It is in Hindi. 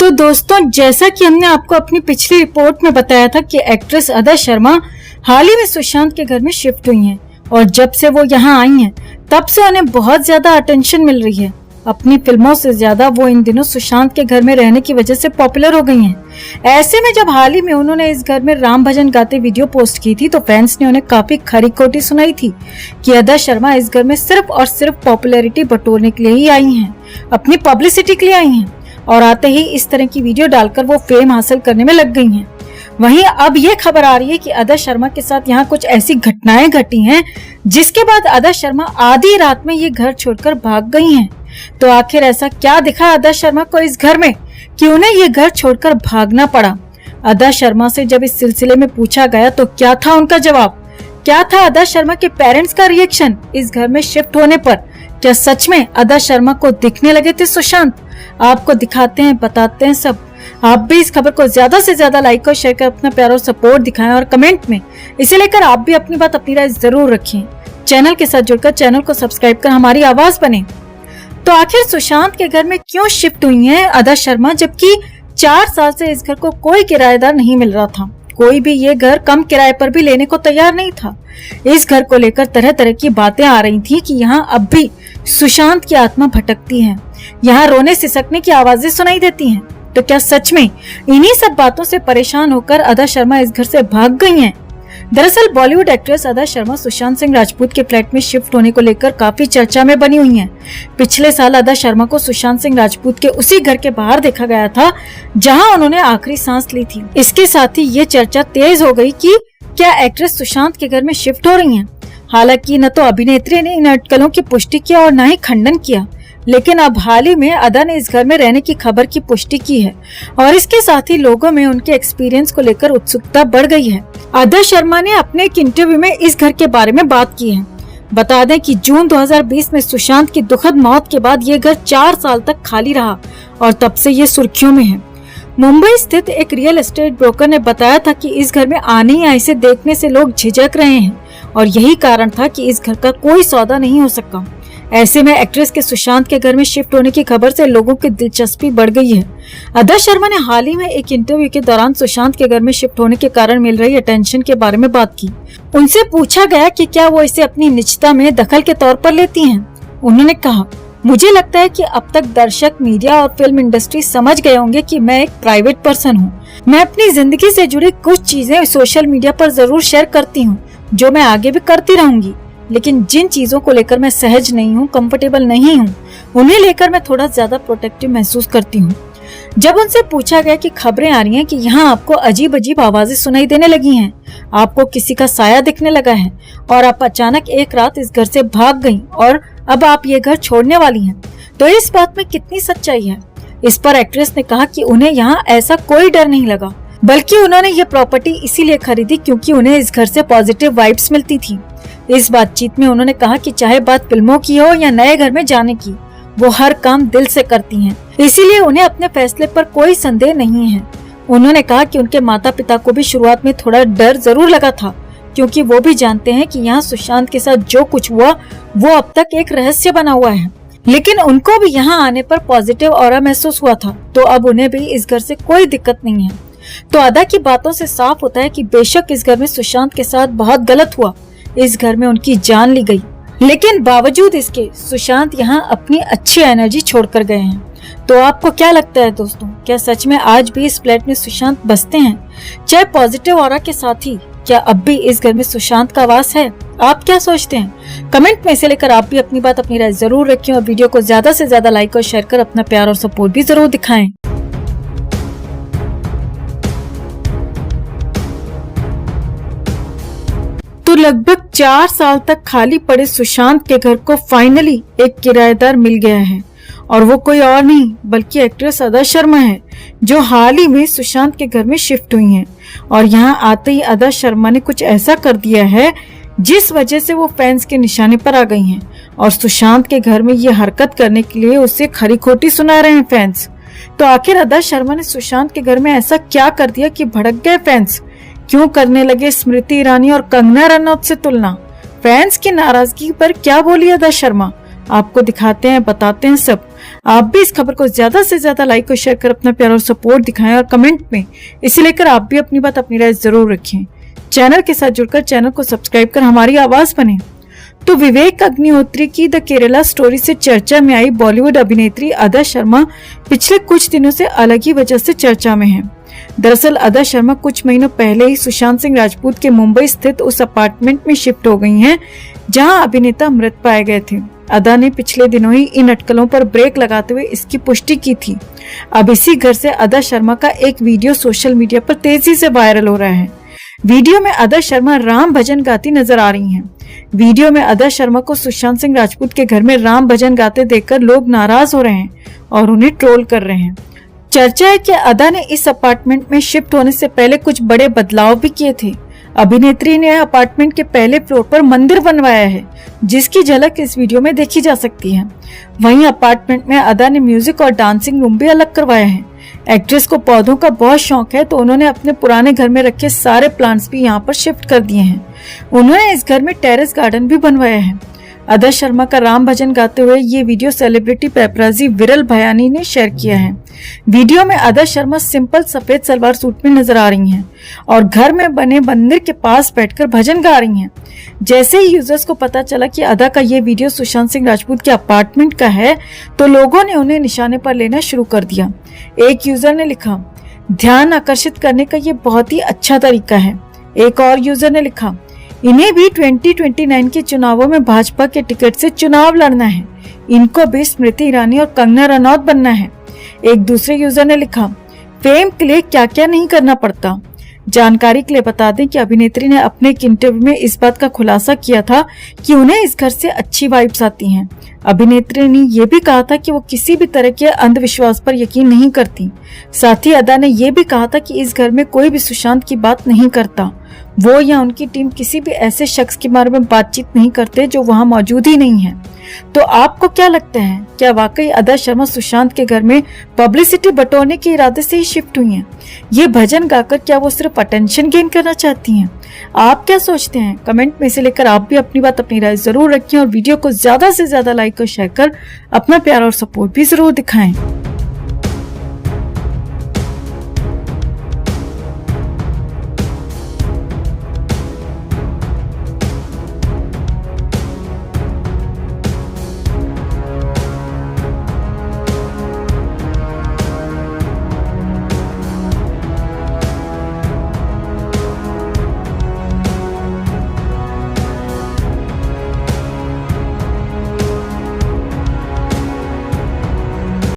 तो दोस्तों, जैसा कि हमने आपको अपनी पिछली रिपोर्ट में बताया था कि एक्ट्रेस अदा शर्मा हाल ही में सुशांत के घर में शिफ्ट हुई हैं और जब से वो यहाँ आई हैं तब से उन्हें बहुत ज्यादा अटेंशन मिल रही है। अपनी फिल्मों से ज्यादा वो इन दिनों सुशांत के घर में रहने की वजह से पॉपुलर हो गई हैं। ऐसे में जब हाल ही में उन्होंने इस घर में राम भजन गाते वीडियो पोस्ट की थी तो फैंस ने उन्हें काफी खरी खोटी सुनाई थी कि अदा शर्मा इस घर में सिर्फ और सिर्फ पॉपुलैरिटी बटोरने के लिए ही आई हैं, अपनी पब्लिसिटी के लिए आई हैं और आते ही इस तरह की वीडियो डालकर वो फेम हासिल करने में लग गई हैं। वहीं अब ये खबर आ रही है कि अदा शर्मा के साथ यहाँ कुछ ऐसी घटनाएं घटी हैं जिसके बाद अदा शर्मा आधी रात में ये घर छोड़कर भाग गई हैं। तो आखिर ऐसा क्या दिखा अदा शर्मा को इस घर में कि उन्हें ये घर छोड़कर भागना पड़ा? अदा शर्मा से जब इस सिलसिले में पूछा गया तो क्या था उनका जवाब? क्या था अदा शर्मा के पेरेंट्स का रिएक्शन इस घर में शिफ्ट होने पर? क्या सच में अदा शर्मा को दिखने लगे थे सुशांत? आपको दिखाते हैं, बताते हैं सब। आप भी इस खबर को ज्यादा से ज्यादा लाइक और शेयर कर अपना प्यार और सपोर्ट दिखाएं और कमेंट में इसे लेकर आप भी अपनी बात, अपनी राय जरूर रखें। चैनल के साथ जुड़कर चैनल को सब्सक्राइब कर हमारी आवाज बने। तो आखिर सुशांत के घर में क्यों शिफ्ट हुई हैं अदा शर्मा, जबकि 4 साल से इस घर को कोई किराएदार नहीं मिल रहा था? कोई भी ये घर कम किराए पर भी लेने को तैयार नहीं था। इस घर को लेकर तरह तरह की बातें आ रही थी कि यहाँ अब भी सुशांत की आत्मा भटकती है, यहाँ रोने सिसकने की आवाजें सुनाई देती हैं। तो क्या सच में इन्हीं सब बातों से परेशान होकर अदा शर्मा इस घर से भाग गई हैं? दरअसल बॉलीवुड एक्ट्रेस अदा शर्मा सुशांत सिंह राजपूत के फ्लैट में शिफ्ट होने को लेकर काफी चर्चा में बनी हुई हैं। पिछले साल अदा शर्मा को सुशांत सिंह राजपूत के उसी घर के बाहर देखा गया था जहां उन्होंने आखिरी सांस ली थी। इसके साथ ही ये चर्चा तेज हो गई कि क्या एक्ट्रेस सुशांत के घर में शिफ्ट हो रही हैं। हालांकि न तो अभिनेत्री ने इन अटकलों की पुष्टि किया और न ही खंडन किया, लेकिन अब हाल ही में अदा ने इस घर में रहने की खबर की पुष्टि की है और इसके साथ ही लोगों में उनके एक्सपीरियंस को लेकर उत्सुकता बढ़ गई है। अदा शर्मा ने अपने एक इंटरव्यू में इस घर के बारे में बात की है। बता दें कि जून 2020 में सुशांत की दुखद मौत के बाद ये घर 4 साल तक खाली रहा और तब से ये सुर्खियों में है। मुंबई स्थित एक रियल एस्टेट ब्रोकर ने बताया था कि इस घर में आने या इसे देखने से लोग झिझक रहे हैं और यही कारण था कि इस घर का कोई सौदा नहीं हो सका। ऐसे में एक्ट्रेस के सुशांत के घर में शिफ्ट होने की खबर से लोगों की दिलचस्पी बढ़ गई है। अदा शर्मा ने हाल ही में एक इंटरव्यू के दौरान सुशांत के घर में शिफ्ट होने के कारण मिल रही अटेंशन के बारे में बात की। उनसे पूछा गया कि क्या वो इसे अपनी निजता में दखल के तौर पर लेती हैं। उन्होंने कहा, मुझे लगता है कि अब तक दर्शक, मीडिया और फिल्म इंडस्ट्री समझ गए होंगे कि मैं एक प्राइवेट पर्सन हूँ। मैं अपनी जिंदगी से जुड़ी कुछ चीजें सोशल मीडिया पर जरूर शेयर करती हूँ, जो मैं आगे भी करती रहूंगी, लेकिन जिन चीजों को लेकर मैं सहज नहीं हूँ, कंफर्टेबल नहीं हूँ, उन्हें लेकर मैं थोड़ा ज्यादा प्रोटेक्टिव महसूस करती हूँ। जब उनसे पूछा गया कि खबरें आ रही हैं कि यहाँ आपको अजीब अजीब आवाजें सुनाई देने लगी हैं, आपको किसी का साया दिखने लगा है और आप अचानक एक रात इस घर से भाग गईं और अब आप ये घर छोड़ने वाली हैं, तो इस बात में कितनी सच्चाई है? इस पर एक्ट्रेस ने कहा कि उन्हें यहाँ ऐसा कोई डर नहीं लगा, बल्कि उन्होंने ये प्रॉपर्टी इसीलिए खरीदी क्योंकि उन्हें इस घर से पॉजिटिव वाइब्स मिलती थी। इस बातचीत में उन्होंने कहा कि चाहे बात फिल्मों की हो या नए घर में जाने की, वो हर काम दिल से करती हैं, इसीलिए उन्हें अपने फैसले पर कोई संदेह नहीं है। उन्होंने कहा कि उनके माता पिता को भी शुरुआत में थोड़ा डर जरूर लगा था क्योंकि वो भी जानते हैं कि यहाँ सुशांत के साथ जो कुछ हुआ वो अब तक एक रहस्य बना हुआ है, लेकिन उनको भी यहाँ आने पर पॉजिटिव ऑरा महसूस हुआ था, तो अब उन्हें भी इस घर से कोई दिक्कत नहीं है। तो अदा की बातों से साफ होता है कि बेशक इस घर में सुशांत के साथ बहुत गलत हुआ, इस घर में उनकी जान ली गई, लेकिन बावजूद इसके सुशांत यहाँ अपनी अच्छी एनर्जी छोड़कर गए हैं। तो आपको क्या लगता है दोस्तों, क्या सच में आज भी इस फ्लैट में सुशांत बसते हैं, चाहे पॉजिटिव ऑरा के साथ ही? क्या अब भी इस घर में सुशांत का वास है? आप क्या सोचते हैं? कमेंट में इसे लेकर आप भी अपनी बात, अपनी राय जरूर रखें और वीडियो को ज्यादा से ज्यादा लाइक और शेयर कर अपना प्यार और सपोर्ट भी जरूर दिखाएं। तो लगभग 4 साल तक खाली पड़े सुशांत के घर को फाइनली एक किराएदार मिल गया है और वो कोई और नहीं बल्कि एक्ट्रेस अदा शर्मा है, जो हाल ही में सुशांत के घर में शिफ्ट हुई हैं। और यहाँ आते ही अदा शर्मा ने कुछ ऐसा कर दिया है जिस वजह से वो फैंस के निशाने पर आ गई हैं और सुशांत के घर में ये हरकत करने के लिए उसे खरी खोटी सुना रहे हैं फैंस। तो आखिर अदा शर्मा ने सुशांत के घर में ऐसा क्या कर दिया कि भड़क गए फैंस? क्यों करने लगे स्मृति ईरानी और कंगना रनौत से तुलना? फैंस की नाराजगी पर क्या बोली अदा शर्मा? आपको दिखाते हैं, बताते हैं सब। आप भी इस खबर को ज्यादा से ज्यादा लाइक और शेयर कर अपना प्यार और सपोर्ट दिखाएं और कमेंट में इसे लेकर आप भी अपनी बात, अपनी राय जरूर रखें। चैनल के साथ जुड़कर चैनल को सब्सक्राइब कर हमारी आवाज बने। तो विवेक अग्निहोत्री की द केरला स्टोरी से चर्चा में आई बॉलीवुड अभिनेत्री अदा शर्मा पिछले कुछ दिनों से अलग ही वजह से चर्चा में है। दरअसल अदा शर्मा कुछ महीनों पहले ही सुशांत सिंह राजपूत के मुंबई स्थित उस अपार्टमेंट में शिफ्ट हो गई हैं, जहां अभिनेता मृत पाए गए थे। अदा ने पिछले दिनों ही इन अटकलों पर ब्रेक लगाते हुए इसकी पुष्टि की थी। अब इसी घर से अदा शर्मा का एक वीडियो सोशल मीडिया पर तेजी से वायरल हो रहा है। वीडियो में अदा शर्मा राम भजन गाती नजर आ रही हैं। वीडियो में अदा शर्मा को सुशांत सिंह राजपूत के घर में राम भजन गाते देखकर लोग नाराज हो रहे हैं और उन्हें ट्रोल कर रहे हैं। चर्चा है कि अदा ने इस अपार्टमेंट में शिफ्ट होने से पहले कुछ बड़े बदलाव भी किए थे। अभिनेत्री ने अपार्टमेंट के पहले फ्लोर पर मंदिर बनवाया है, जिसकी झलक इस वीडियो में देखी जा सकती है। वहीं अपार्टमेंट में अदा ने म्यूजिक और डांसिंग रूम भी अलग करवाया है। एक्ट्रेस को पौधों का बहुत शौक है, तो उन्होंने अपने पुराने घर में रखे सारे प्लांट्स भी यहाँ पर शिफ्ट कर दिए हैं। उन्होंने इस घर में टेरेस गार्डन भी बनवाया है। अदा शर्मा का राम भजन गाते हुए ये वीडियो सेलिब्रिटी पेपराजी विरल भयानी ने शेयर किया है। वीडियो में अदा शर्मा सिंपल सफेद सलवार सूट में नजर आ रही हैं और घर में बने मंदिर के पास बैठकर भजन गा रही हैं। जैसे ही यूजर्स को पता चला कि अदा का ये वीडियो सुशांत सिंह राजपूत के अपार्टमेंट का है, तो लोगों ने उन्हें निशाने पर लेना शुरू कर दिया। एक यूजर ने लिखा, ध्यान आकर्षित करने का ये बहुत ही अच्छा तरीका है। एक और यूजर ने लिखा, इन्हें भी 2029 के चुनावों में भाजपा के टिकट से चुनाव लड़ना है। इनको भी स्मृति ईरानी और कंगना रनौत बनना है। एक दूसरे यूजर ने लिखा, फेम के लिए क्या क्या नहीं करना पड़ता। जानकारी के लिए बता दें कि अभिनेत्री ने अपने एक इंटरव्यू में इस बात का खुलासा किया था कि उन्हें इस घर से अच्छी वाइब्स आती हैं। अभिनेत्री ने यह भी कहा था कि वो किसी भी तरह के अंधविश्वास पर यकीन नहीं करती। साथ ही अदा ने यह भी कहा था कि इस घर में कोई भी सुशांत की बात नहीं करता। वो या उनकी टीम किसी भी ऐसे शख्स के बारे में बातचीत नहीं करते जो वहां मौजूद ही नहीं है। तो आपको क्या लगता है, क्या वाकई अदा शर्मा सुशांत के घर में पब्लिसिटी बटोरने के इरादे से ही शिफ्ट हुई हैं? ये भजन गाकर क्या वो सिर्फ अटेंशन गेन करना चाहती हैं? आप क्या सोचते हैं? कमेंट में इसे लेकर आप भी अपनी बात, अपनी राय जरूर रखें और वीडियो को ज्यादा से ज्यादा लाइक और शेयर कर अपना प्यार और सपोर्ट भी जरूर दिखाएं।